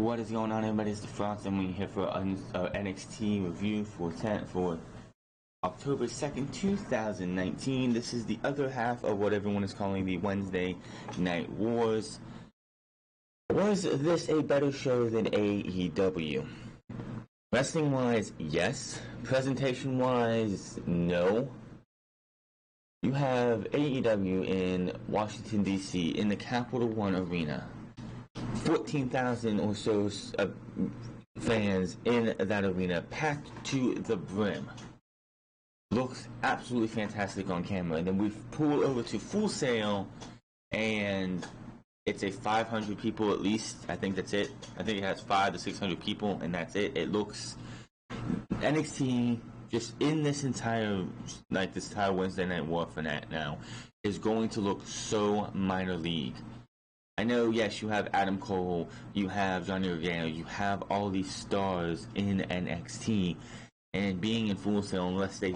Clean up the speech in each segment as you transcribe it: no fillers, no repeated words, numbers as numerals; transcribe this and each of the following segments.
What is going on, everybody? It's the Frost, and we're here for NXT review for October 2nd, 2019. This is the other half of what everyone is calling the Wednesday Night Wars. Was this a better show than AEW? Wrestling-wise, yes. Presentation-wise, no. You have AEW in Washington, D.C. in the Capital One Arena. 14,000 or so fans in that arena, packed to the brim. Looks absolutely fantastic on camera. And then we pull over to Full Sail, and it's a 500 people at least. I think that's it. I think it has 500 to 600 people, and that's it. It looks NXT just in this entire Wednesday Night War for that now is going to look so minor league. I know, yes, you have Adam Cole, you have Johnny Gargano, you have all these stars in NXT, and being in Full Sail, unless they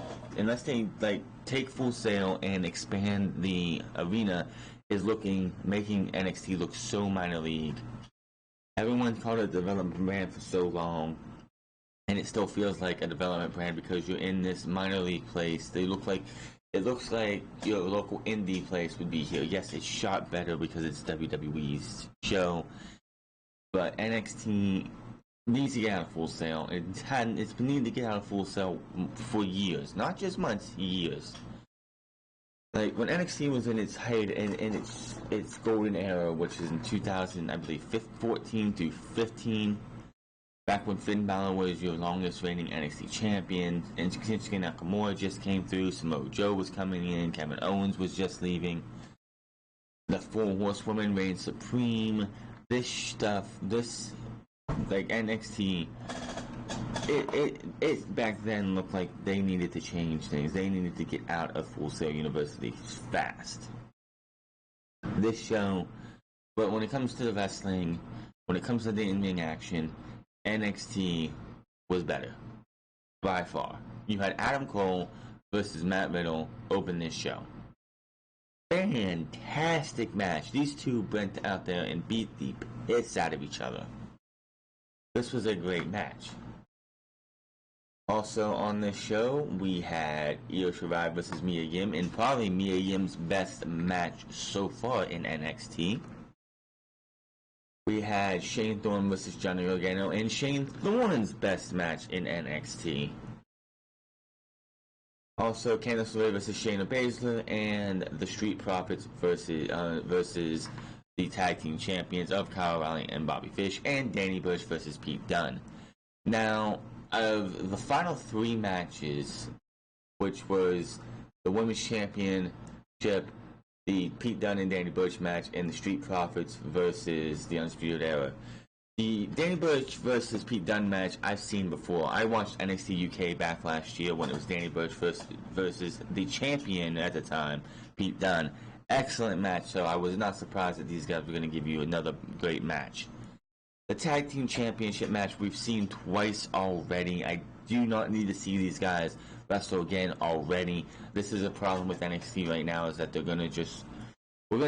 take Full Sail and expand the arena, is making NXT look so minor league. Everyone called it a development brand for so long, and it still feels like a development brand because you're in this minor league place. It looks like your local indie place would be here. Yes, it's shot better because it's WWE's show, but NXT needs to get out of Full Sail. It's been needing to get out of Full Sail for years, not just months, years. Like when NXT was in its height and in its golden era, which is in 2000, I believe, 14 to 15. Back when Finn Balor was your longest reigning NXT champion, and Shinsuke Nakamura just came through, Samoa Joe was coming in, Kevin Owens was just leaving, the Four Horsewomen reigned supreme, NXT, it back then looked like they needed to change things. They needed to get out of Full Sail University fast. This show, but when it comes to the wrestling, when it comes to the in-ring action, NXT was better, by far. You had Adam Cole versus Matt Riddle open this show. Fantastic match. These two went out there and beat the piss out of each other. This was a great match. Also on this show, we had Io Shirai versus Mia Yim, and probably Mia Yim's best match so far in NXT. We had Shane Thorne versus Johnny Gargano, and Shane Thorne's best match in NXT. Also, Candice LeRae versus Shayna Baszler, and the Street Profits versus the tag team champions of Kyle O'Reilly and Bobby Fish, and Danny Burch versus Pete Dunne. Now, of the final 3 matches, which was the Women's Championship, the Pete Dunne and Danny Burch match, and the Street Profits versus the Undisputed Era. The Danny Burch versus Pete Dunne match I've seen before. I watched NXT UK back last year when it was Danny Burch versus the champion at the time, Pete Dunne. Excellent match, so I was not surprised that these guys were going to give you another great match. The Tag Team Championship match we've seen twice already. I do not need to see these guys wrestle again already. This is a problem with NXT right now, is that we're going to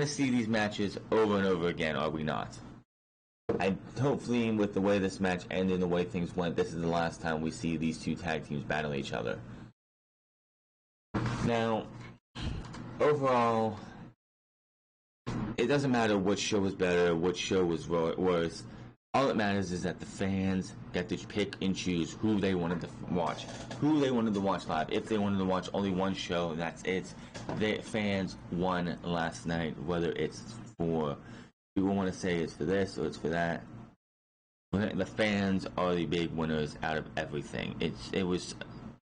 see these matches over and over again, are we not? Hopefully with the way this match ended and the way things went, this is the last time we see these two tag teams battle each other. Now, overall, it doesn't matter which show was better, which show was worse. All that matters is that the fans get to pick and choose who they wanted to watch live. If they wanted to watch only one show, that's it. The fans won last night, whether it's for, people want to say it's for this or it's for that. The fans are the big winners out of everything. It was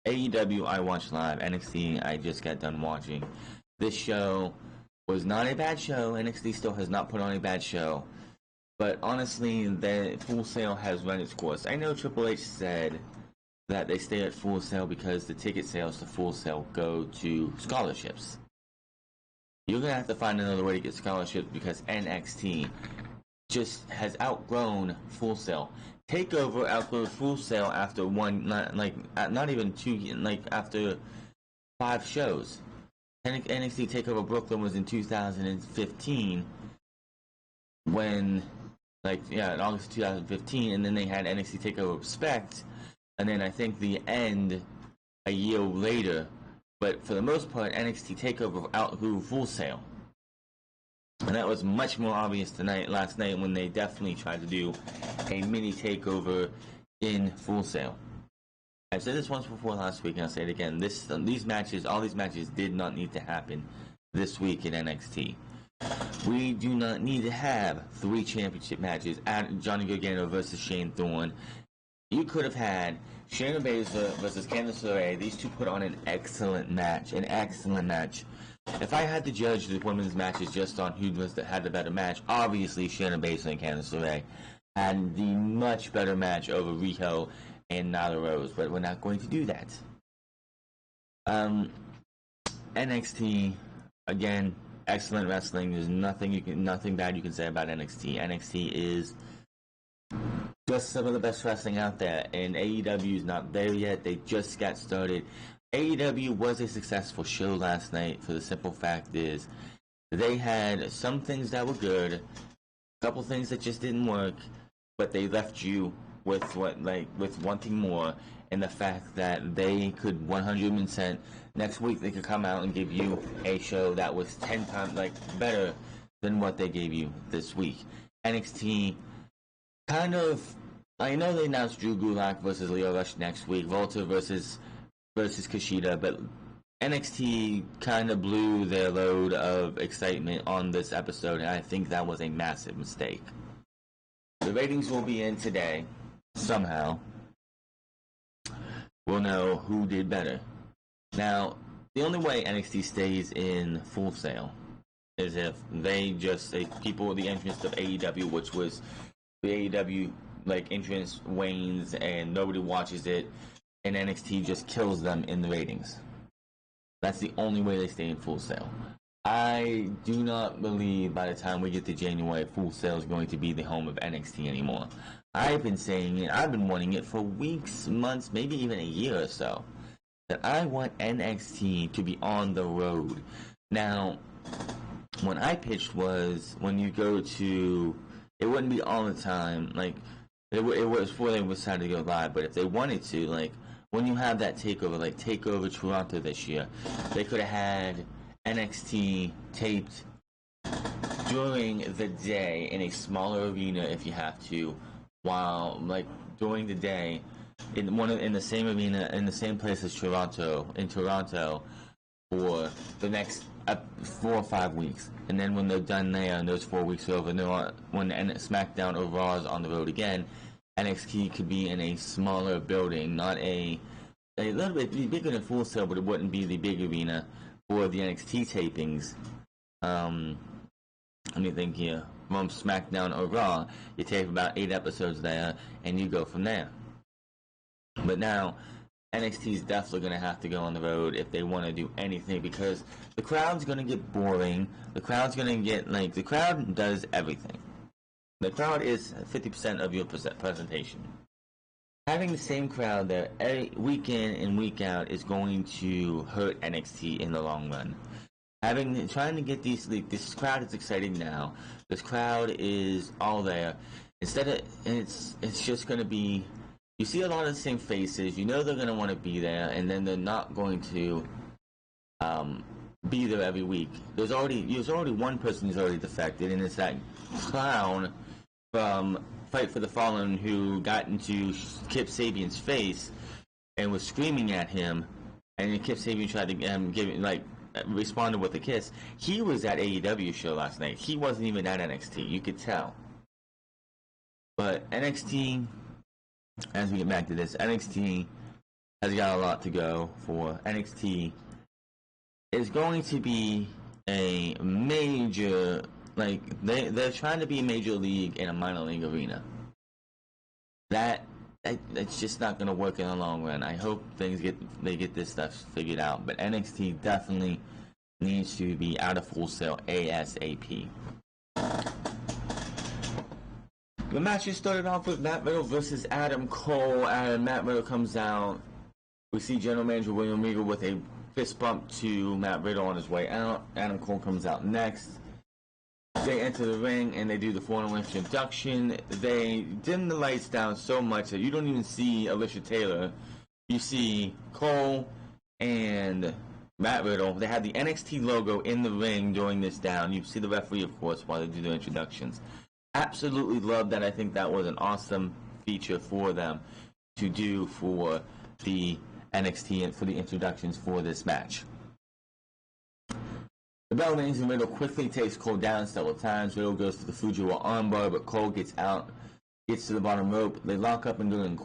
AEW I watched live, NXT I just got done watching. This show was not a bad show. NXT still has not put on a bad show. But honestly, the Full Sail has run its course. I know Triple H said that they stay at Full Sail because the ticket sales to Full Sail go to scholarships. You're going to have to find another way to get scholarships because NXT just has outgrown Full Sail. TakeOver outgrew Full Sail after after 5 shows. NXT TakeOver Brooklyn was in 2015 when in August 2015, and then they had NXT Takeover Respect, and then I think the end a year later. But for the most part, NXT Takeover outgrew Full Sail. And that was much more obvious last night when they definitely tried to do a mini takeover in Full Sail. I've said this once before last week, and I'll say it again. All these matches did not need to happen this week in NXT. We do not need to have 3 championship matches at Johnny Gargano versus Shane Thorne. You could have had Shayna Baszler versus Candice LeRae. These two put on an excellent match. If I had to judge the women's matches just on who had the better match, obviously Shayna Baszler and Candice LeRae had the much better match over Riho and Nyla Rose, but we're not going to do that. NXT, again, excellent wrestling. There's nothing bad you can say about NXT. NXT is just some of the best wrestling out there, and AEW is not there yet. They just got started. AEW was a successful show last night for the simple fact is they had some things that were good, a couple things that just didn't work, but they left you with wanting more, and the fact that they could 100% next week they could come out and give you a show that was 10 times better than what they gave you this week. NXT I know they announced Drew Gulak versus Lio Rush next week, Volta versus Kushida, but NXT kind of blew their load of excitement on this episode, and I think that was a massive mistake. The ratings will be in today, somehow. We'll know who did better. Now, the only way NXT stays in Full Sail is if they just people with the entrance of AEW, which was the AEW entrance wanes and nobody watches it, and NXT just kills them in the ratings. That's the only way they stay in Full Sail. I do not believe by the time we get to January, Full Sail is going to be the home of NXT anymore. I've been saying it, I've been wanting it for weeks, months, maybe even a year or so, that I want NXT to be on the road. Now, when I pitched was when you go to, it wouldn't be all the time, it was before they decided to go live, but if they wanted to, when you have that takeover, TakeOver Toronto this year, they could have had NXT taped during the day in a smaller arena if you have to, while during the day in the same arena in the same place as Toronto for the next 4 or 5 weeks, and then when they're done there and those 4 weeks are over, when SmackDown or Raw is on the road again, NXT could be in a smaller building, not a little bit bigger than Full Sail, but it wouldn't be the big arena for the NXT tapings. Let me think here. From SmackDown or Raw, you tape about 8 episodes there, and you go from there. But now, NXT is definitely going to have to go on the road if they want to do anything, because the crowd's going to get boring. The crowd's going to get, the crowd does everything. The crowd is 50% of your presentation. Having the same crowd there week in and week out is going to hurt NXT in the long run. Trying to get this crowd is exciting now. This crowd is all there. It's just going to be, you see a lot of the same faces. You know they're going to want to be there, and then they're not going to be there every week. There's already one person who's already defected, and it's that clown from Fight for the Fallen who got into Kip Sabian's face and was screaming at him, and Kip Sabian tried to responded with a kiss. He was at AEW show last night. He wasn't even at NXT. You could tell. But NXT, as we get back to this, NXT has got a lot to go for. NXT is going to be a major, they're trying to be a major league in a minor league arena. That's just not going to work in the long run. I hope they get this stuff figured out. But NXT definitely needs to be out of Full Sail ASAP. The matches started off with Matt Riddle versus Adam Cole, and Matt Riddle comes out. We see General Manager William Regal with a fist bump to Matt Riddle on his way out. Adam Cole comes out next. They enter the ring and they do the formal introduction. They dim the lights down so much that you don't even see Alicia Taylor. You see Cole and Matt Riddle. They had the NXT logo in the ring during this down. You see the referee, of course, while they do their introductions. Absolutely love that. I think that was an awesome feature for them to do for the NXT and for the introductions for this match. The bell rings and Riddle quickly takes Cole down several times. Riddle goes to the Fujiwara armbar, but Cole gets out, gets to the bottom rope. They lock up and go in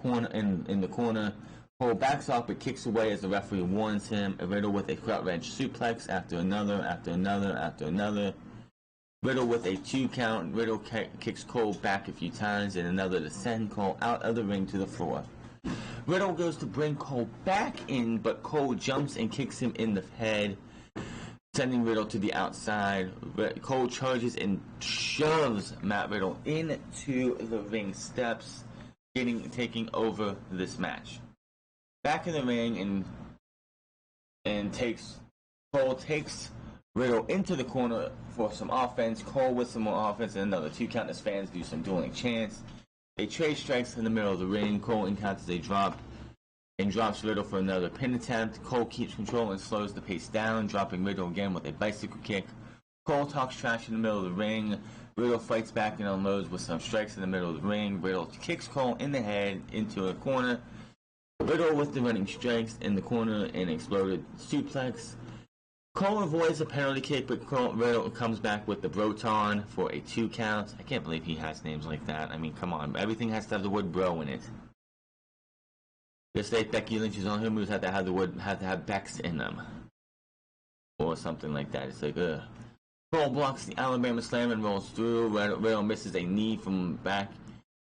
the corner. Cole backs off but kicks away as the referee warns him. Riddle with a front wrench suplex after another, after another, after another. Riddle with a 2 count. Riddle kicks Cole back a few times and another to send Cole out of the ring to the floor. Riddle goes to bring Cole back in, but Cole jumps and kicks him in the head, sending Riddle to the outside. Cole charges and shoves Matt Riddle into the ring steps, taking over this match. Back in the ring and Cole takes Riddle into the corner for some offense. Cole with some more offense and another 2 count as fans do some dueling chants. They trade strikes in the middle of the ring. Cole encounters a drop and drops Riddle for another pin attempt. Cole keeps control and slows the pace down, dropping Riddle again with a bicycle kick. Cole talks trash in the middle of the ring. Riddle fights back and unloads with some strikes in the middle of the ring. Riddle kicks Cole in the head into a corner. Riddle with the running strikes in the corner and exploded suplex. Cole avoids a penalty kick, but Riddle comes back with the Broton for a 2 count. I can't believe he has names like that. I mean, come on. Everything has to have the word bro in it. Just like Becky Lynch's on her moves have to have Bex in them. Or something like that. It's like, ugh. Cole blocks the Alabama Slam and rolls through. Riddle misses a knee from back.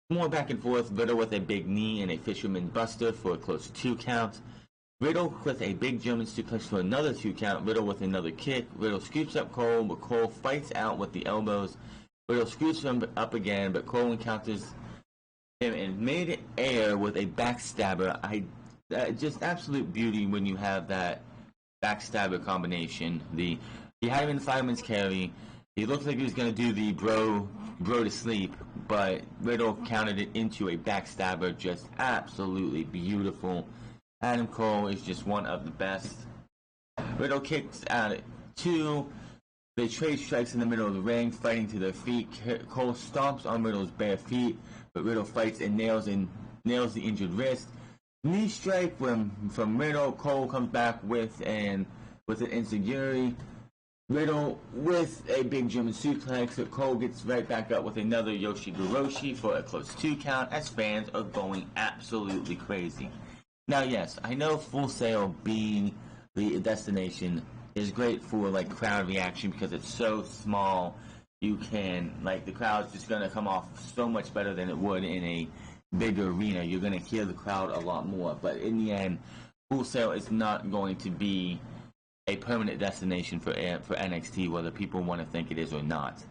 More back and forth. Riddle with a big knee and a Fisherman Buster for a close 2 count. Riddle with a big German suplex for another 2 count. Riddle with another kick. Riddle scoops up Cole, but Cole fights out with the elbows. Riddle scoops him up again, but Cole encounters him in mid-air with a backstabber. Just absolute beauty when you have that backstabber combination. He had him in the fireman's carry. He looked like he was going to do the bro to sleep, but Riddle countered it into a backstabber. Just absolutely beautiful. Adam Cole is just one of the best. Riddle kicks out at 2. They trade strikes in the middle of the ring, fighting to their feet. Cole stomps on Riddle's bare feet, but Riddle fights and nails the injured wrist. Knee strike from Riddle. Cole comes back with an enziguri. Riddle with a big German suplex, but Cole gets right back up with another Yoshigoroshi for a close 2 count as fans are going absolutely crazy. Now, yes, I know Full Sail being the destination is great for like crowd reaction because it's so small. You can the crowd's just gonna come off so much better than it would in a bigger arena. You're gonna hear the crowd a lot more. But in the end, Full Sail is not going to be a permanent destination for NXT, whether people want to think it is or not.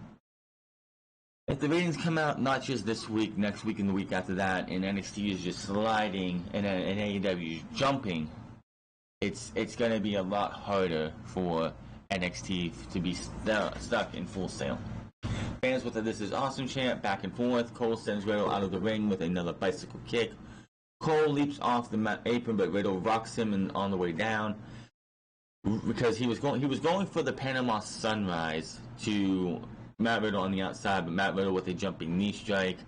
If the ratings come out not just this week, next week and the week after that, and NXT is just sliding and AEW is jumping, it's going to be a lot harder for NXT to be stuck in Full Sail. Fans with the "This is awesome" chant back and forth. Cole sends Riddle out of the ring with another bicycle kick. Cole leaps off the apron, but Riddle rocks him on the way down because he was going for the Panama Sunrise to Matt Riddle on the outside, but Matt Riddle with a jumping knee strike.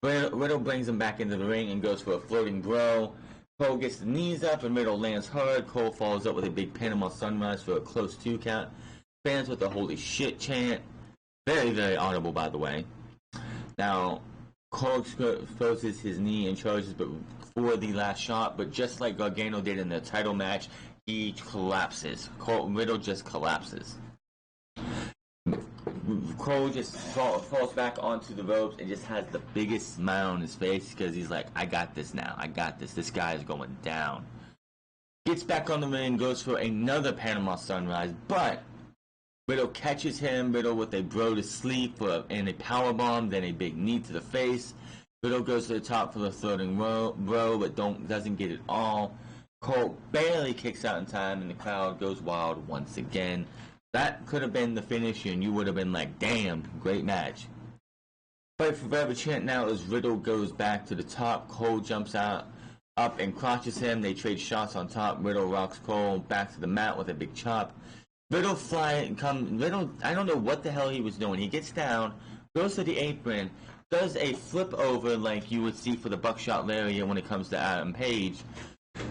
Riddle brings him back into the ring and goes for a floating bro. Cole gets the knees up and Riddle lands hard. Cole follows up with a big Panama Sunrise for a close 2 count. Fans with a "holy shit" chant. Very, very audible, by the way. Now, Cole exposes his knee and charges for the last shot, but just like Gargano did in the title match, he collapses. Riddle just collapses. Cole just falls back onto the ropes and just has the biggest smile on his face because he's like, I got this now. I got this. This guy is going down. Gets back on the ring, goes for another Panama Sunrise, but Riddle catches him. Riddle with a bro to sleep and a powerbomb, then a big knee to the face. Riddle goes to the top for the floating bro, but doesn't get it all. Cole barely kicks out in time, and the crowd goes wild once again. That could have been the finish, and you would have been like, damn, great match. Fight for Forever chant now as Riddle goes back to the top. Cole jumps out, up and crotches him. They trade shots on top. Riddle rocks Cole back to the mat with a big chop. Riddle Riddle, I don't know what the hell he was doing. He gets down, goes to the apron, does a flip over like you would see for the Buckshot Lariat when it comes to Adam Page.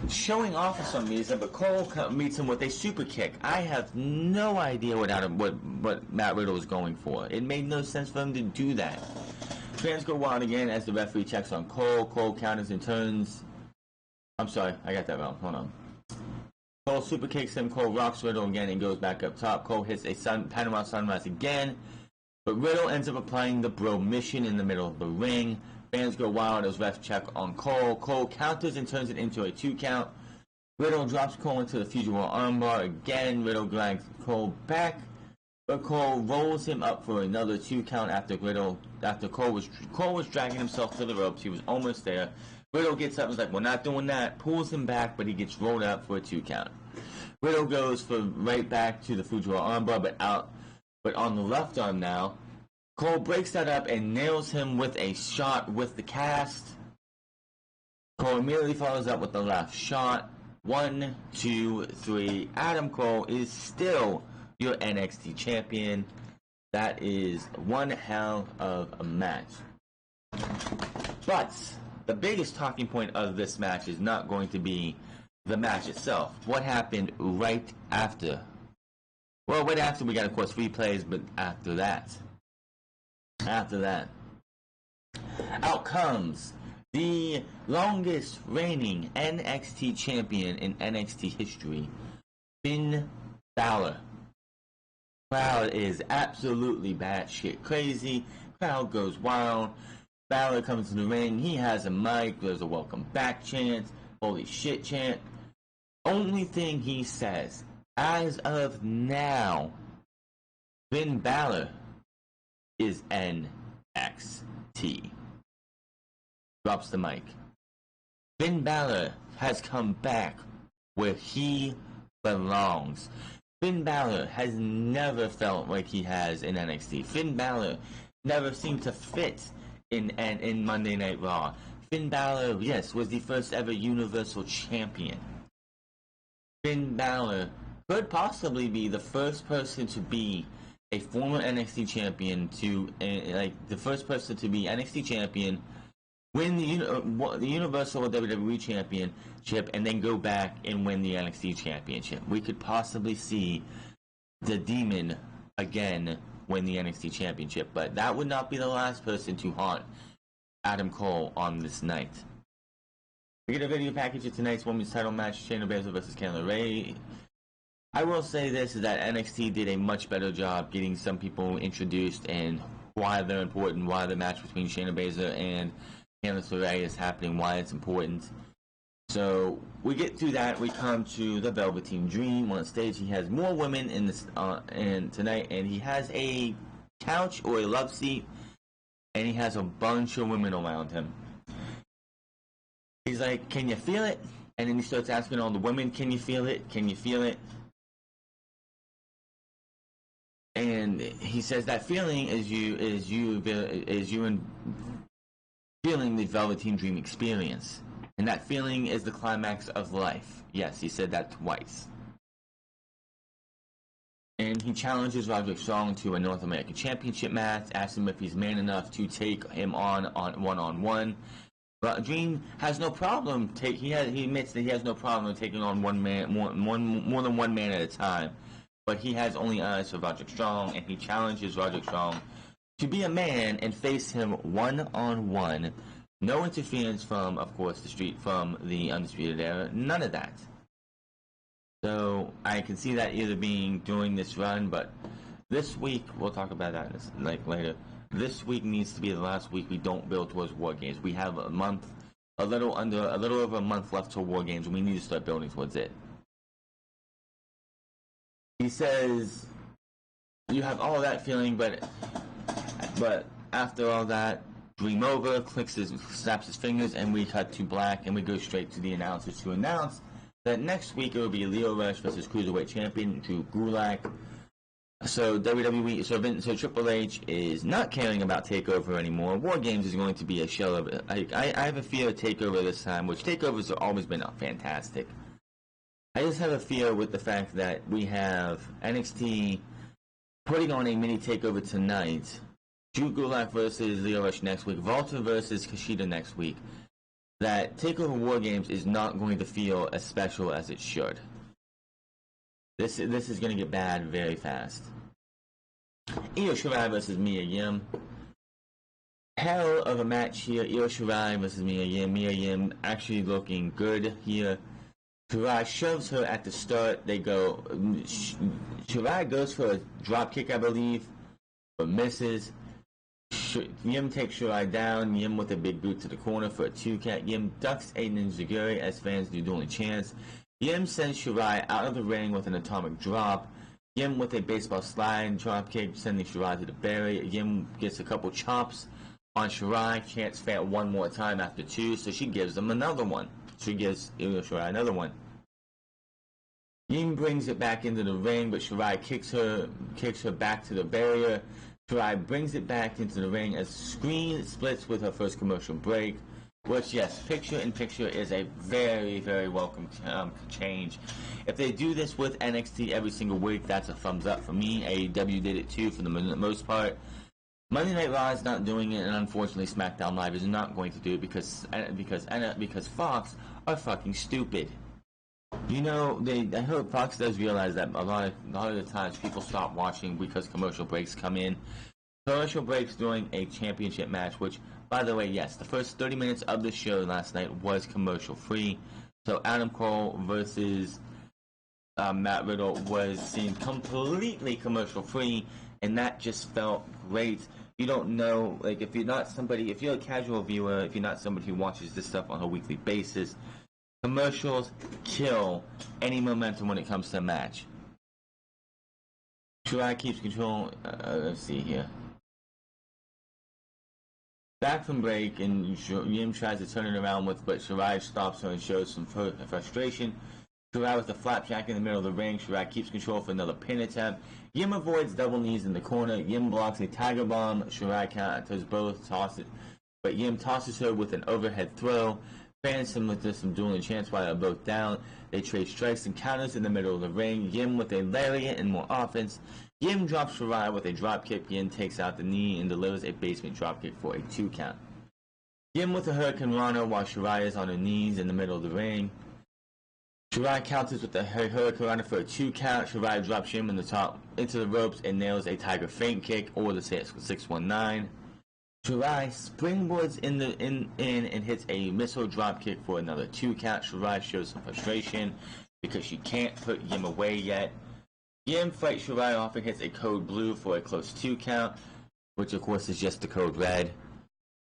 Showing off for some reason, but Cole meets him with a super kick. I have no idea what Matt Riddle was going for. It made no sense for him to do that. Fans go wild again as the referee checks on Cole. Cole counters and turns. I'm sorry, I got that wrong. Hold on. Cole super kicks him. Cole rocks Riddle again and goes back up top. Cole hits a Panama Sunrise again, but Riddle ends up applying the Bro Mission in the middle of the ring. Fans go wild as refs check on Cole. Cole counters and turns it into a 2 count. Riddle drops Cole into the Future World Armbar again. Riddle drags Cole back, but Cole rolls him up for another 2 count after Cole was dragging himself to the ropes. He was almost there. Riddle gets up and is like, we're not doing that. Pulls him back, but he gets rolled up for a 2 count. Riddle goes for right back to the Fuji armbar, but on the left arm now. Cole breaks that up and nails him with a shot with the cast. Cole immediately follows up with the left shot. 1, 2, 3. Adam Cole is still your NXT champion. That is one hell of a match. But the biggest talking point of this match is not going to be the match itself. What happened right after? Well, right after we got, of course, replays, but after that, out comes the longest reigning NXT champion in NXT history, Finn Balor. Crowd is absolutely batshit crazy. Crowd goes wild. Balor comes to the ring. He has a mic. There's a welcome back chant. Holy shit chant. Only thing he says, as of now, Finn Balor is NXT. Drops the mic. Finn Balor has come back where he belongs. Finn Balor has never felt like he has in NXT. Finn Balor never seemed to fit in Monday Night Raw. Finn Balor, yes, was the first ever Universal Champion. Finn Balor could possibly be the first person to be a former NXT champion the first person to be NXT champion, win the Universal WWE Championship, and then go back and win the NXT Championship. We could possibly see the Demon again win the NXT Championship, but that would not be the last person to haunt Adam Cole on this night. We get a video package of tonight's women's title match, Shayna Baszler versus Candice LeRae. I will say this, is that NXT did a much better job getting some people introduced and why they're important, why the match between Shayna Baszler and Candice LeRae is happening, why it's important. So we get through that. We come to the Velveteen Dream on stage. He has more women in this tonight, and he has a couch or a love seat, and he has a bunch of women around him. He's like, "Can you feel it?" And then he starts asking all the women, "Can you feel it? Can you feel it?" And he says that feeling is you feeling the Velveteen Dream experience. And that feeling is the climax of life. Yes, he said that twice. And he challenges Roderick Strong to a North American Championship match, asks him if he's man enough to take him on one-on-one. But Dream has no problem. He admits that he has no problem taking on more than one man at a time. But he has only eyes for Roderick Strong, and he challenges Roderick Strong to be a man and face him one-on-one. No interference from, of course, from the Undisputed Era. None of that. So I can see that either being during this run, but this week we'll talk about that later. This week needs to be the last week we don't build towards War Games. We have a little over a month left to War Games, and we need to start building towards it. He says you have all that feeling, but after all that, Dream over, snaps his fingers, and we cut to black, and we go straight to the announcers to announce that next week it will be Lio Rush versus Cruiserweight Champion Drew Gulak. So WWE, so Triple H is not caring about Takeover anymore. War Games is going to be a shell of it. I have a fear of Takeover this time, which Takeovers have always been fantastic. I just have a fear with the fact that we have NXT putting on a mini Takeover tonight. Drew Gulak versus Lio Rush next week. Walter versus Kushida next week. That Takeover War Games is not going to feel as special as it should. This is going to get bad very fast. Io Shirai versus Mia Yim. Hell of a match here. Io Shirai versus Mia Yim. Mia Yim actually looking good here. Shirai shoves her at the start. They go. Shirai goes for a drop kick, I believe, but misses. Yim takes Shirai down. Yim with a big boot to the corner for a 2-count. Yim ducks a ninjaguri as fans do dueling chants. Yim sends Shirai out of the ring with an atomic drop. Yim with a baseball slide drop kick, sending Shirai to the barrier. Yim gets a couple chops on Shirai. Chants fat one more time after 2, so she gives them another one. She gives Shirai another one. Yim brings it back into the ring, but Shirai kicks her back to the barrier. Shirai brings it back into the ring as screen splits with her first commercial break. Which, yes, picture-in-picture is a very, very welcome change. If they do this with NXT every single week, that's a thumbs up for me. AEW did it too for the most part. Monday Night Raw is not doing it, and unfortunately SmackDown Live is not going to do it because Fox are fucking stupid. You know, I hope Fox does realize that a lot of the times people stop watching because commercial breaks come in. Commercial breaks during a championship match, which, by the way, yes, the first 30 minutes of the show last night was commercial free. So Adam Cole versus Matt Riddle was seen completely commercial free, and that just felt great. You don't know, like, if you're a casual viewer, if you're not somebody who watches this stuff on a weekly basis, commercials kill any momentum when it comes to a match. Shirai keeps control. Let's see here. Back from break, and Yim tries to turn it around but Shirai stops her and shows some frustration. Shirai with the flapjack in the middle of the ring. Shirai keeps control for another pin attempt. Yim avoids double knees in the corner. Yim blocks a tiger bomb. Shirai counters both, but Yim tosses her with an overhead throw. Fans him with some dueling chants while they're both down. They trade strikes and counters in the middle of the ring. Yim with a lariat and more offense. Yim drops Shirai with a dropkick. Yim takes out the knee and delivers a basement dropkick for a 2-count. Yim with a Hurricane Rana while Shirai is on her knees in the middle of the ring. Shirai counters with the Hurricane Rana for a 2-count. Shirai drops Yim in the top into the ropes and nails a Tiger Feint kick or the 619. Shirai springboards in and hits a missile dropkick for another 2-count. Shirai shows some frustration because she can't put Yim away yet. Yim fights Shirai off and hits a code blue for a close 2-count, which of course is just the code red.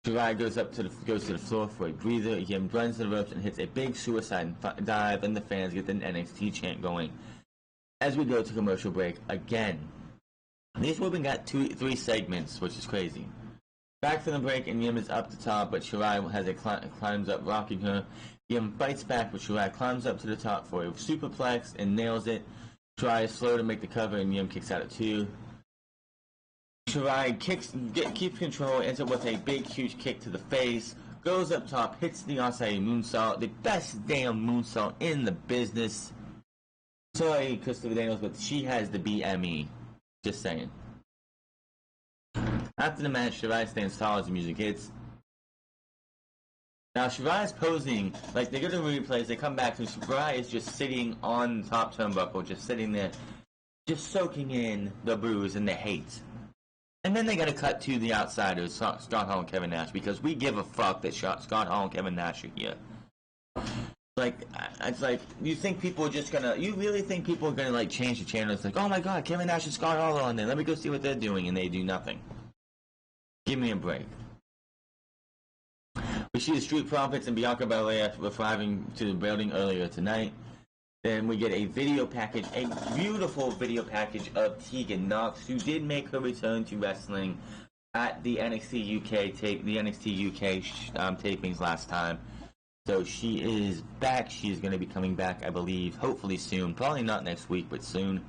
Shirai goes to the floor for a breather. Yim runs the ropes and hits a big suicide dive, and the fans get the NXT chant going. As we go to commercial break again, these women got 3 segments, which is crazy. Back from the break, and Yim is up the top, but Shirai has climbs up, rocking her. Yim fights back, but Shirai climbs up to the top for a superplex and nails it. Shirai is slow to make the cover, and Yim kicks out at 2. Shirai keeps control, ends up with a big, huge kick to the face, goes up top, hits the Asai moonsault, the best damn moonsault in the business. Sorry, Christopher Daniels, but she has the BME. Just saying. After the match, Shirai stands tall as the music hits. Now Shirai is posing, like they go to replays, they come back, and Shirai is just sitting on the top turnbuckle, just sitting there, just soaking in the bruise and the hate. And then they gotta cut to the outsiders, Scott Hall and Kevin Nash, because we give a fuck that Scott Hall and Kevin Nash are here. Like, it's like, you really think people are gonna like change the channel? It's like, oh my god, Kevin Nash and Scott Hall are on there, let me go see what they're doing, and they do nothing. Give me a break. We see the Street Profits and Bianca Belair arriving to the building earlier tonight. Then we get a video package, a beautiful video package of Tegan Nox, who did make her return to wrestling at the NXT UK tapings last time. So she is back. She is going to be coming back, I believe, hopefully soon. Probably not next week, but soon.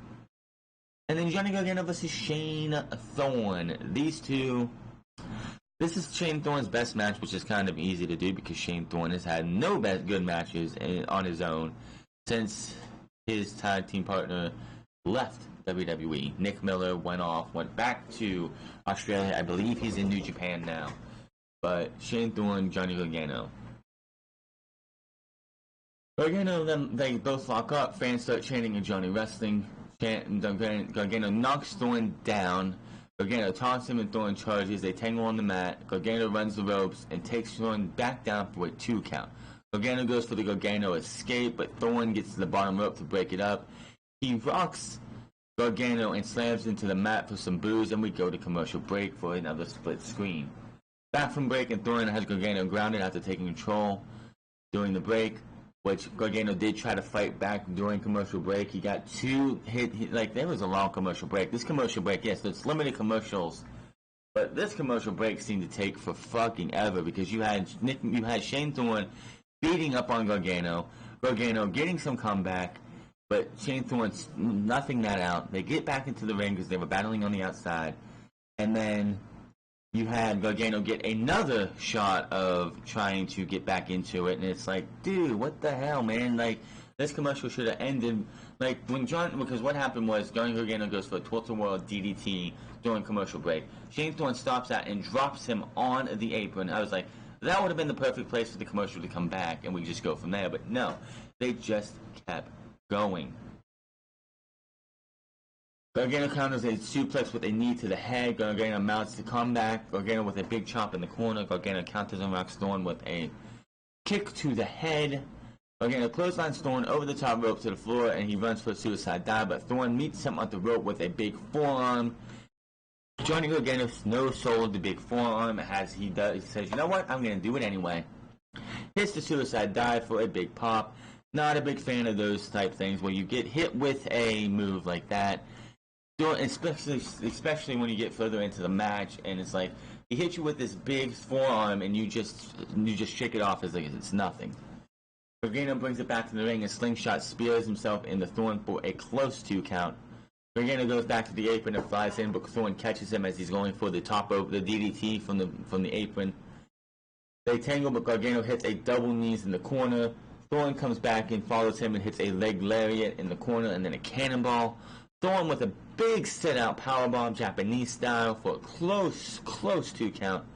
And then Johnny Gargano versus Shane Thorne. These two. This is Shane Thorne's best match, which is kind of easy to do because Shane Thorne has had no good matches on his own since his tag team partner left WWE. Nick Miller went back to Australia. I believe he's in New Japan now. But Shane Thorne, Johnny Gargano. Gargano, then they both lock up. Fans start chanting and Johnny wrestling. Gargano knocks Thorne down. Gargano tosses him and Thorne charges. They tangle on the mat. Gargano runs the ropes and takes Thorne back down for a 2 count. Gargano goes for the Gargano escape, but Thorne gets to the bottom rope to break it up. He rocks Gargano and slams into the mat for some boos, and we go to commercial break for another split screen. Back from break, and Thorne has Gargano grounded after taking control during the break, which Gargano did try to fight back during commercial break. He got 2 hit, like, there was a long commercial break. This commercial break, yes, it's limited commercials, but this commercial break seemed to take for fucking ever because you had Shane Thorne beating up on Gargano getting some comeback, but Shane Thorne's nothing that out. They get back into the ring because they were battling on the outside, and then you had Gargano get another shot of trying to get back into it, and it's like, dude, what the hell, man? Like, this commercial should have ended, like, because what happened was, Johnny Gargano goes for a Tilt-A-Whirl DDT during commercial break. Shane Thorne stops that and drops him on the apron. I was like, that would have been the perfect place for the commercial to come back, and we just go from there, but no, they just kept going. Gargano counters a suplex with a knee to the head. Gargano mounts the comeback. Gargano with a big chop in the corner. Gargano counters and rocks Thorne with a kick to the head. Gargano clotheslines Thorne over the top rope to the floor, and he runs for a suicide dive, but Thorne meets him at the rope with a big forearm. Johnny Gargano no-sold the big forearm as he says, you know what, I'm going to do it anyway. Hits the suicide dive for a big pop. Not a big fan of those type things where you get hit with a move like that. Especially when you get further into the match, and it's like he hits you with this big forearm, and you just shake it off as like it's nothing. Gargano brings it back to the ring and slingshot spears himself into Thorne for a close 2 count. Gargano goes back to the apron and flies in, but Thorne catches him as he's going for the top rope, the DDT from the apron. They tangle, but Gargano hits a double knees in the corner. Thorne comes back and follows him and hits a leg lariat in the corner, and then a cannonball. Thorne with a big sit-out powerbomb, Japanese style, for a close 2 count.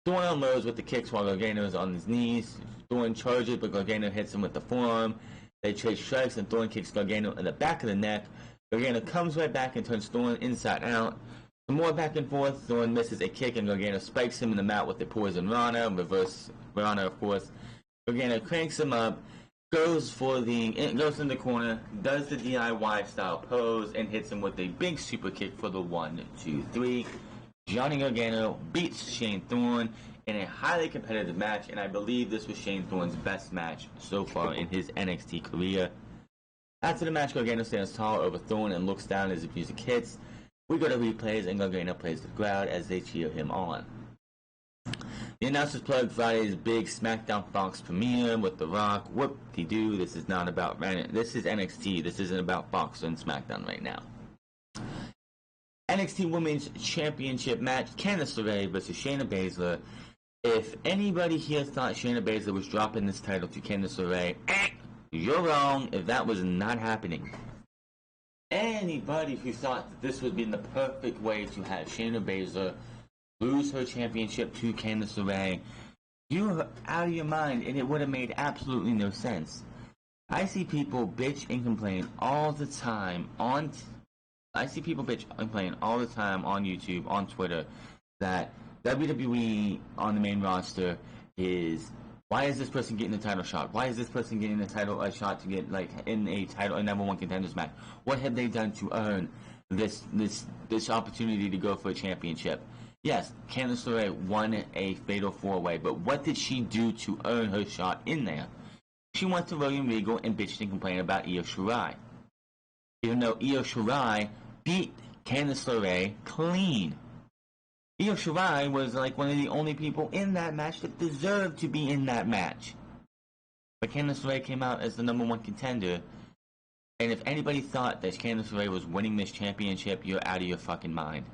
Thorne unloads with the kicks while Gargano is on his knees. Thorne charges, but Gargano hits him with the forearm. They trade strikes, and Thorne kicks Gargano in the back of the neck. Gargano comes right back and turns Thorne inside out. Some more back and forth. Thorne misses a kick, and Gargano spikes him in the mat with the Poison Rana, reverse Rana, of course. Gargano cranks him up. Goes in the corner, does the DIY style pose, and hits him with a big super kick for the 1, 2, 3. Johnny Gargano beats Shane Thorne in a highly competitive match, and I believe this was Shane Thorne's best match so far in his NXT career. After the match, Gargano stands tall over Thorne and looks down as the music hits. We go to replays, and Gargano plays the crowd as they cheer him on. The announcers plug Friday's big SmackDown Fox premiere with The Rock. Whoop-de-doo, this is NXT. This isn't about Fox and SmackDown right now. NXT Women's Championship match, Candice LeRae versus Shayna Baszler. If anybody here thought Shayna Baszler was dropping this title to Candice LeRae, you're wrong if that was not happening. Anybody who thought that this would be the perfect way to have Shayna Baszler lose her championship to Candice LeRae, you're out of your mind, and it would have made absolutely no sense. I see people bitch and complain all the time on YouTube, on Twitter, that WWE on the main roster is, why is this person getting the title shot? Why is this person getting a shot to get in a number 1 contenders match? What have they done to earn this opportunity to go for a championship? Yes, Candice LeRae won a fatal 4-way, but what did she do to earn her shot in there? She went to William Regal and bitched and complained about Io Shirai. Even though Io Shirai beat Candice LeRae clean. Io Shirai was one of the only people in that match that deserved to be in that match. But Candice LeRae came out as the number 1 contender And if anybody thought that Candice LeRae was winning this championship, you're out of your fucking mind.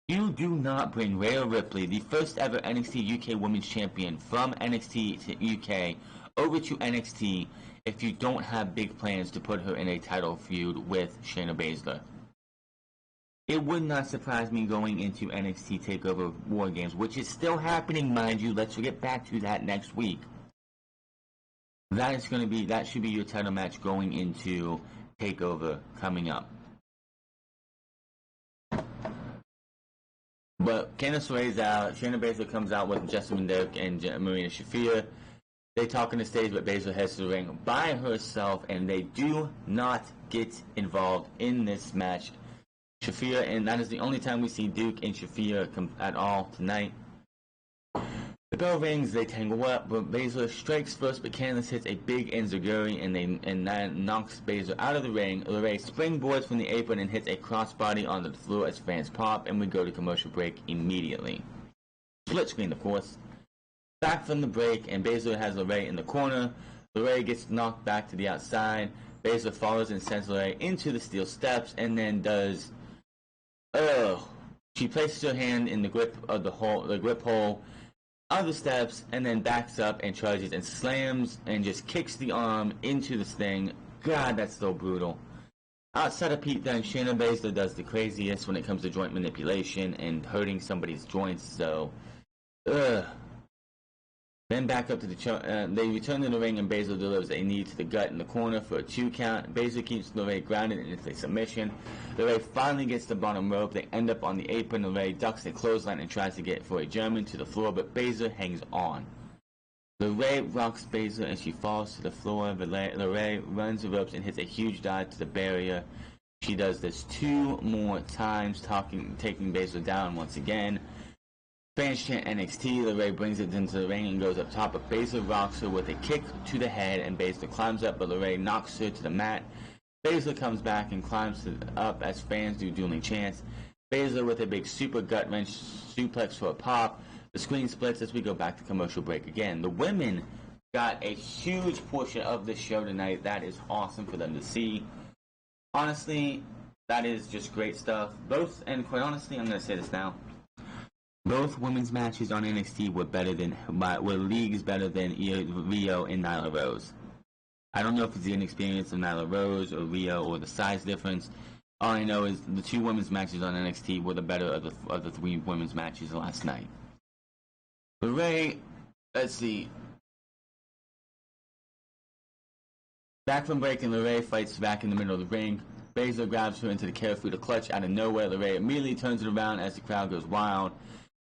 You do not bring Rhea Ripley, the first ever NXT UK Women's Champion from NXT to UK, over to NXT if you don't have big plans to put her in a title feud with Shayna Baszler. It would not surprise me going into NXT TakeOver War Games, which is still happening, mind you. Let's get back to that next week. That should be your title match going into TakeOver coming up. But Candice LeRae's out. Shayna Baszler comes out with Jessamyn Duke and Marina Shafir. They talk on the stage, but Baszler heads to the ring by herself, and they do not get involved in this match. Shafir, and that is the only time we see Duke and Shafir at all tonight. The bell rings, they tangle up, but Baszler strikes first, but Candice hits a big enziguri, and that knocks Baszler out of the ring. LeRae springboards from the apron and hits a crossbody onto the floor as fans pop, and we go to commercial break immediately. Split screen, of course. Back from the break, and Baszler has LeRae in the corner. LeRae gets knocked back to the outside. Baszler follows and sends LeRae into the steel steps, and then does... She places her hand in the grip of the grip hole of the steps, and then backs up and charges and slams and just kicks the arm into this thing. God, that's so brutal. Outside of Pete Dunne, Shayna Baszler does the craziest when it comes to joint manipulation and hurting somebody's joints, so... Then back up to the they return to the ring, and Baszler delivers a knee to the gut in the corner for a 2 count. Baszler keeps LeRae grounded and it's a submission. LeRae finally gets the bottom rope. They end up on the apron. LeRae ducks the clothesline and tries to get for a German to the floor, but Baszler hangs on. LeRae rocks Baszler and she falls to the floor. LeRae runs the ropes and hits a huge dive to the barrier. She does this 2 more times, taking Baszler down once again. Fans chant NXT. LeRae brings it into the ring and goes up top, but Baszler rocks her with a kick to the head, and Baszler climbs up, but LeRae knocks her to the mat. Baszler comes back and climbs up as fans do dueling chants. Baszler with a big super gut wrench suplex for a pop. The screen splits as we go back to commercial break again. The women got a huge portion of this show tonight. That is awesome for them to see. Honestly, that is just great stuff. And quite honestly, I'm going to say this now. Both women's matches on NXT were leagues better than Rio and Nyla Rose. I don't know if it's the inexperience of Nyla Rose or Rio or the size difference. All I know is the 2 women's matches on NXT were the better of the 3 women's matches last night. LeRae, let's see. Back from break, and LeRae fights back in the middle of the ring. Baszler grabs her into the Karafuda clutch out of nowhere. LeRae immediately turns it around as the crowd goes wild.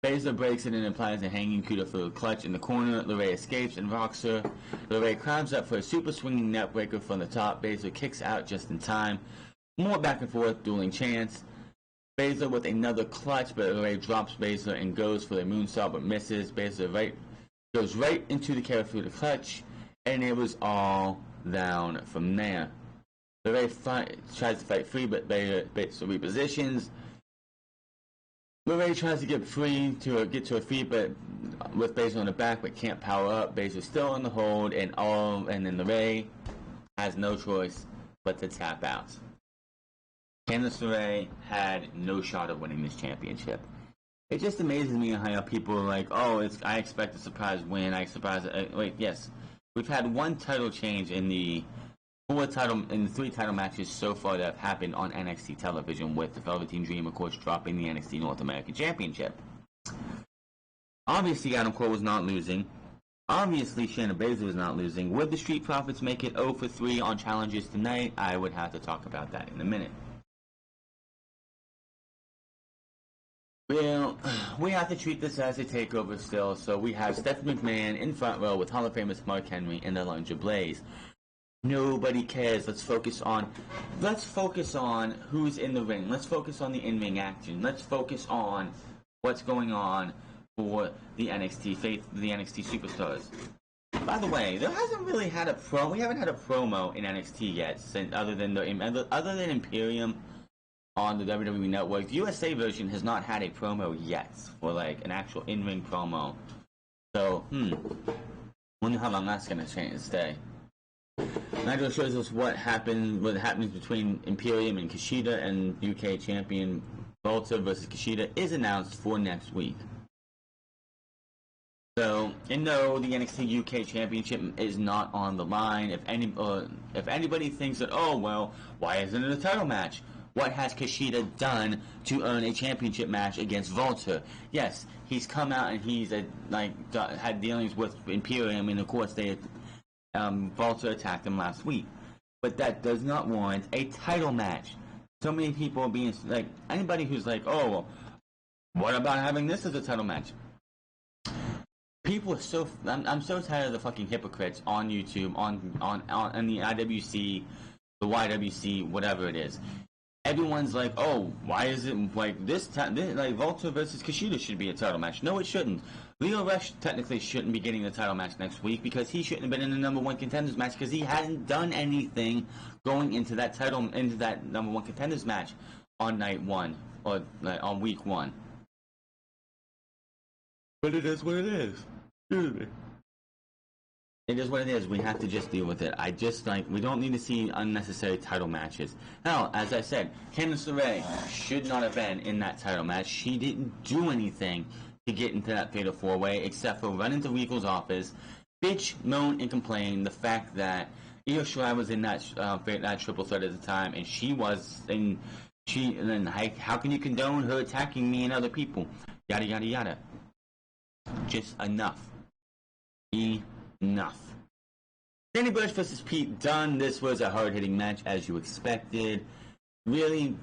Baszler breaks it and applies a hanging cuda for the clutch in the corner. LeRae escapes and rocks her. LeRae climbs up for a super swinging neckbreaker from the top. Baszler kicks out just in time. More back and forth, dueling chants. Baszler with another clutch, but LeRae drops Baszler and goes for the moonsault but misses. Baszler goes right into the Karafuda clutch, and it was all down from there. LeRae tries to fight free, but Baszler repositions. LeRae tries to get free to get to her feet, but with Baszler on the back, but can't power up. Baszler's still on the hold, and then LeRae has no choice but to tap out. Candice LeRae had no shot of winning this championship. It just amazes me how people are like, I expect a surprise win. Yes, we've had 1 title change in the 3 title matches so far that have happened on NXT television, with the Velveteen Dream, of course, dropping the NXT North American Championship. Obviously, Adam Cole was not losing. Obviously, Shayna Baszler was not losing. Would the Street Profits make it 0 for 3 on challenges tonight? I would have to talk about that in a minute. Well, we have to treat this as a takeover still, so we have Stephanie McMahon in front row with Hall of Famous Mark Henry and Alundra Blaze. Nobody cares. Let's focus on who's in the ring. Let's focus on the in-ring action. Let's focus on what's going on for the NXT superstars. By the way, we haven't had a promo in NXT yet, other than Imperium on the WWE Network. USA version has not had a promo yet for like an actual in-ring promo. So, wonder how long that's gonna stay. Nitro shows us what happens between Imperium and Kushida, and UK champion Volta versus Kushida is announced for next week. So, and no, the NXT UK Championship is not on the line. If anybody thinks that, oh well, why isn't it a title match? What has Kushida done to earn a championship match against Volta? Yes, he's come out and he's had dealings with Imperium, and of course Volta attacked him last week. But that does not warrant a title match. So many people are being like, anybody who's like, oh, well, what about having this as a title match? People are so I'm so tired of the fucking hypocrites on YouTube, on the IWC, the YWC, whatever it is. Everyone's like, oh, why is it like this like Volta versus Kushida should be a title match? No, it shouldn't. Leo Rush technically shouldn't be getting the title match next week because he shouldn't have been in the number one contenders match because he hadn't done anything going into that number one contenders match on night one or on week one. But it is what it is. Excuse me. It is what it is. We have to just deal with it. We don't need to see unnecessary title matches. Hell, as I said, Candice LeRae should not have been in that title match. She didn't do anything to get into that fatal four-way except for run into Rico's office, bitch, moan, and complain the fact that Io Shirai was in that triple threat at the time, and she was, and then how can you condone her attacking me and other people? Yada yada yada. Just enough. Enough. Danny Burch versus Pete Dunne. This was a hard-hitting match, as you expected. Really,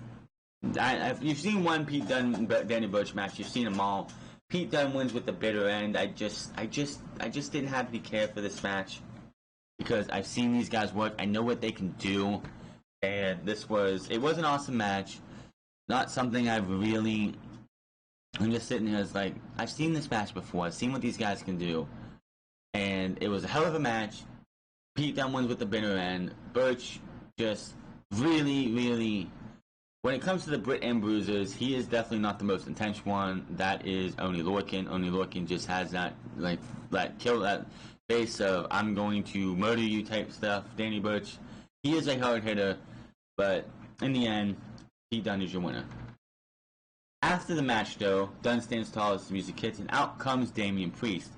you've seen one Pete Dunne Danny Burch match. You've seen them all. Pete Dunne wins with the bitter end. I just didn't have any care for this match because I've seen these guys work. I know what they can do, and it was an awesome match. Not something I'm just sitting here as like, I've seen this match before. I've seen what these guys can do. And it was a hell of a match. Pete Dunne wins with the bitter end. Burch just really, really... When it comes to the Brit and Bruisers, he is definitely not the most intense one. That is Oney Lorcan. Oney Lorcan just has that face of, I'm going to murder you type stuff. Danny Burch, he is a hard hitter. But in the end, Pete Dunne is your winner. After the match, though, Dunne stands tall as the music hits, and out comes Damian Priest.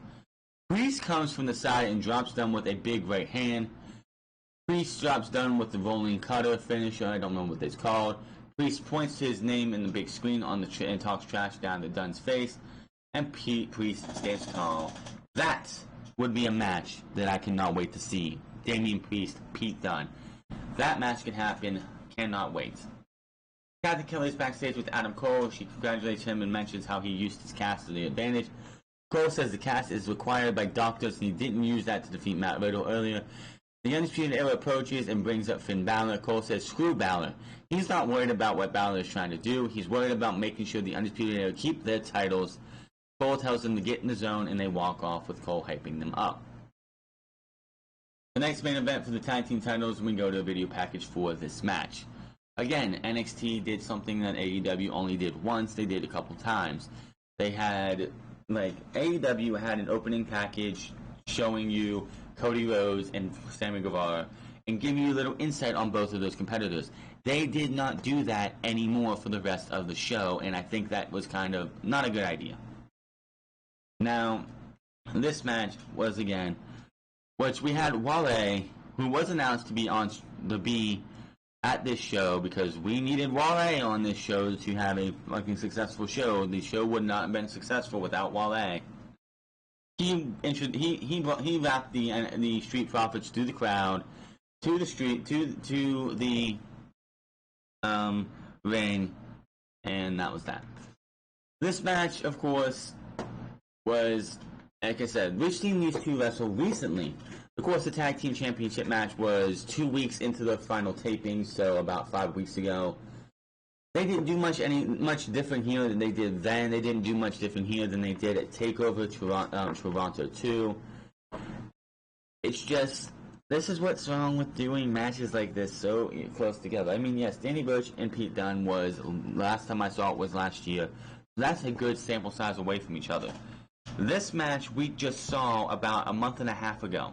Priest comes from the side and drops Dunne with a big right hand. Priest drops Dunne with the rolling cutter finisher. I don't know what it's called. Priest points to his name in the big screen on the and talks trash down to Dunne's face. And Priest stands tall. That would be a match that I cannot wait to see. Damian Priest, Pete Dunne. That match can happen. Cannot wait. Kathy Kelly is backstage with Adam Cole. She congratulates him and mentions how he used his cast to the advantage. Cole says the cast is required by doctors and he didn't use that to defeat Matt Riddle earlier. The Undisputed Era approaches and brings up Finn Balor. Cole says, screw Balor. He's not worried about what Balor is trying to do. He's worried about making sure the Undisputed Era keep their titles. Cole tells them to get in the zone and they walk off with Cole hyping them up. The next main event for the tag team titles, we go to a video package for this match. Again, NXT did something that AEW only did once. They did a couple times. They had, AEW had an opening package showing you Cody Rhodes and Sammy Guevara and giving you a little insight on both of those competitors. They did not do that anymore for the rest of the show, and I think that was kind of not a good idea. Now, this match was, again, which we had Wale, who was announced to be at this show because we needed Wale on this show to have a fucking successful show. The show would not have been successful without Wale. He wrapped the Street Profits through the crowd, to the street, to the ring, and that was that. This match, of course, was, like I said, we've seen these two wrestle recently. Of course, the Tag Team Championship match was 2 weeks into the final taping, so about 5 weeks ago. They didn't do much different here than they did then. They didn't do much different here than they did at TakeOver Toronto 2. It's just, this is what's wrong with doing matches like this so close together. I mean, yes, Danny Burch and Pete Dunne was, last time I saw it was last year. That's a good sample size away from each other. This match we just saw about a month and a half ago.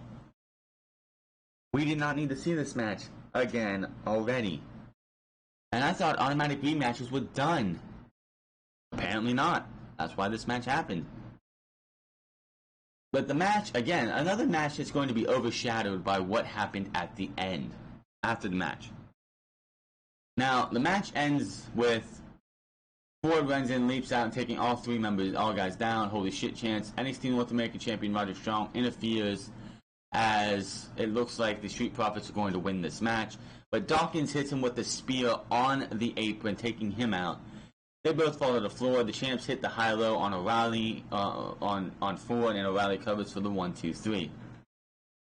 We did not need to see this match again already. And I thought automatic rematches were done. Apparently not. That's why this match happened. But the match, again, another match that's going to be overshadowed by what happened at the end, after the match. Now, the match ends with Ford runs in, leaps out, and taking all three members, all guys down. Holy shit chance. NXT North American Champion Roderick Strong interferes as it looks like the Street Profits are going to win this match. But Dawkins hits him with the spear on the apron, taking him out. They both fall to the floor. The champs hit the high-low on O'Reilly, on Ford, and O'Reilly covers for the 1-2-3.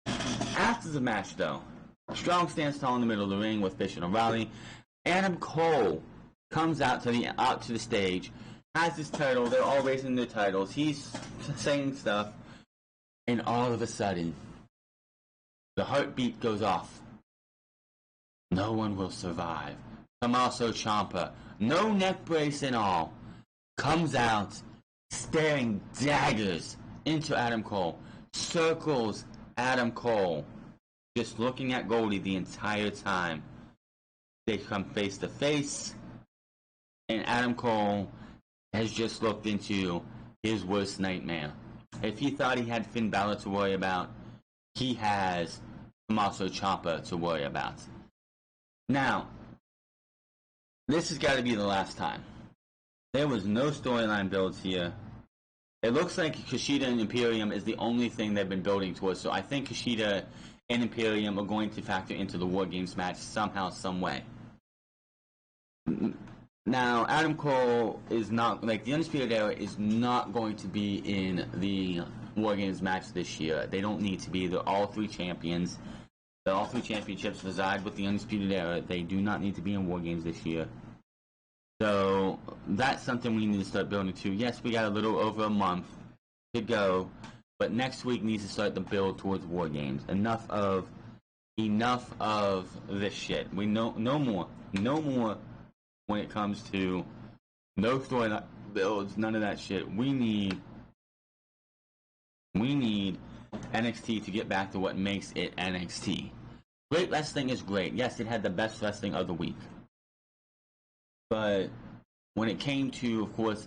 After the match, though, Strong stands tall in the middle of the ring with Fish and O'Reilly. Adam Cole comes out to the stage, has his title. They're all raising their titles. He's saying stuff, and all of a sudden, the heartbeat goes off. No one will survive. Tommaso Ciampa, no neck brace and all, comes out staring daggers into Adam Cole, circles Adam Cole, just looking at Goldie the entire time. They come face to face, and Adam Cole has just looked into his worst nightmare. If he thought he had Finn Balor to worry about, he has Tommaso Ciampa to worry about. Now, this has got to be the last time. There was no storyline builds here. It looks like Kushida and Imperium is the only thing they've been building towards, so I think Kushida and Imperium are going to factor into the War Games match somehow, some way. Now, Adam Cole is not, like, the Undisputed Era is not going to be in the War Games match this year. They don't need to be. They're all three champions. All three championships reside with the Undisputed Era. They do not need to be in War Games this year. So, that's something we need to start building to. Yes, we got a little over a month to go, but next week needs to start the build towards War Games. Enough of this shit. We no more when it comes to no storyline builds, none of that shit. We need NXT to get back to what makes it NXT. Great wrestling is great. Yes, it had the best wrestling of the week. But when it came to, of course,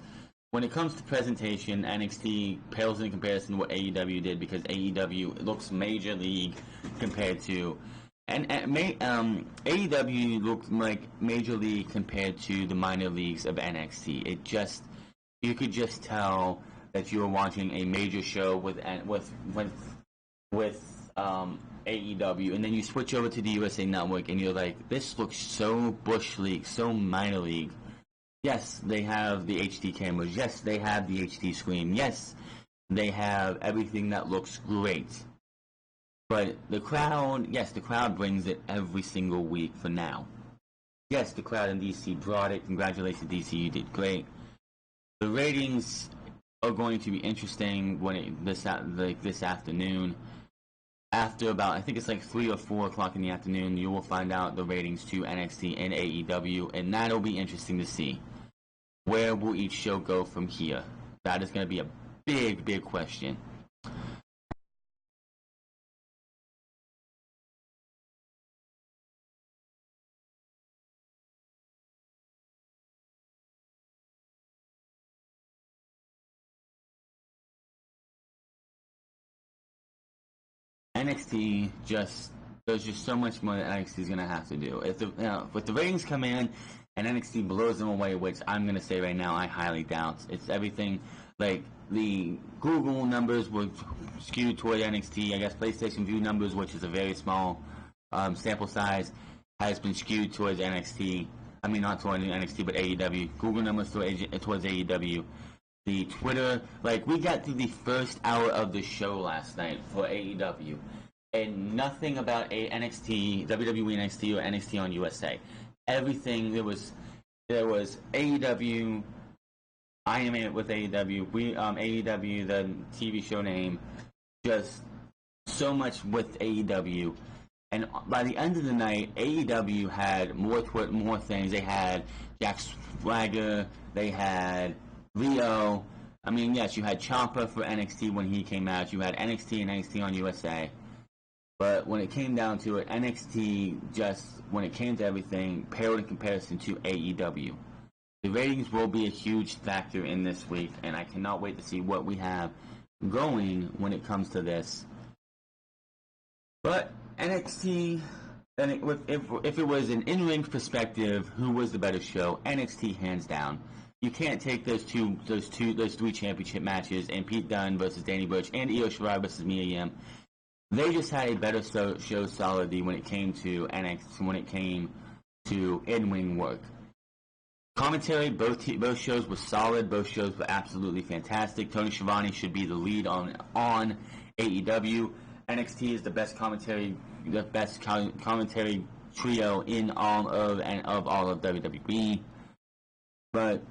when it comes to presentation, NXT pales in comparison to what AEW did, because AEW looks major league compared to, and AEW looked like major league compared to the minor leagues of NXT. It just, you could just tell that you were watching a major show with AEW, and then you switch over to the USA Network, and you're like, this looks so bush league, so minor league. Yes, they have the HD cameras. Yes, they have the HD screen. Yes, they have everything that looks great. But the crowd, yes, the crowd brings it every single week for now. Yes, the crowd in DC brought it. Congratulations, DC, you did great. The ratings are going to be interesting this afternoon. After about, I think it's like 3 or 4 o'clock in the afternoon, you will find out the ratings to NXT and AEW, and that'll be interesting to see. Where will each show go from here? That is going to be a big, big question. NXT there's just so much more that NXT is gonna have to do. If the ratings come in and NXT blows them away, which I'm gonna say right now I highly doubt. It's everything, like the Google numbers were skewed toward NXT. I guess PlayStation View numbers, which is a very small sample size, has been skewed towards NXT. I mean, not towards NXT, but AEW. Google numbers towards AEW. The Twitter, like, we got through the first hour of the show last night for AEW, and nothing about NXT, WWE NXT, or NXT on USA. Everything, there was AEW, I Am It with AEW, AEW, the TV show name, just so much with AEW. And by the end of the night, AEW had more things. They had Jack Swagger, they had Leo. I mean, yes, you had Ciampa for NXT when he came out. You had NXT and NXT on USA. But when it came down to it, NXT just, when it came to everything, paled in comparison to AEW. The ratings will be a huge factor in this week, and I cannot wait to see what we have going when it comes to this. But NXT, if it was an in-ring perspective, who was the better show? NXT, hands down. You can't take those three championship matches and Pete Dunne versus Danny Burch and Io Shirai versus Mia Yim. They just had a better show solidity when it came to NXT, when it came to in-ring work. Commentary, both shows were solid. Both shows were absolutely fantastic. Tony Schiavone should be the lead on AEW. NXT is the best commentary trio in all of WWE. But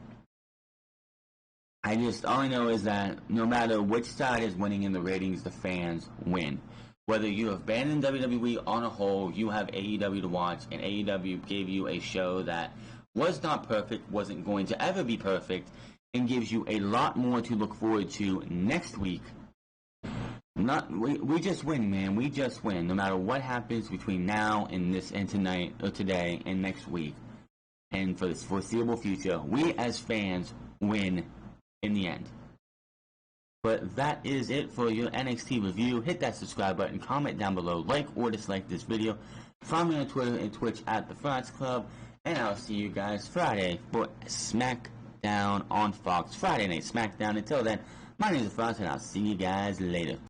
all I know is that no matter which side is winning in the ratings, the fans win. Whether you have abandoned WWE on a whole, you have AEW to watch, and AEW gave you a show that was not perfect, wasn't going to ever be perfect, and gives you a lot more to look forward to next week. We just win, man. We just win. No matter what happens between now and tonight, or today and next week, and for the foreseeable future, we as fans win in the end. But that is it for your NXT review. Hit that subscribe button, comment down below, like or dislike this video. Follow me on Twitter and Twitch at The Franz Club. And I'll see you guys Friday for SmackDown on Fox. Friday Night SmackDown. Until then, my name is Franz, and I'll see you guys later.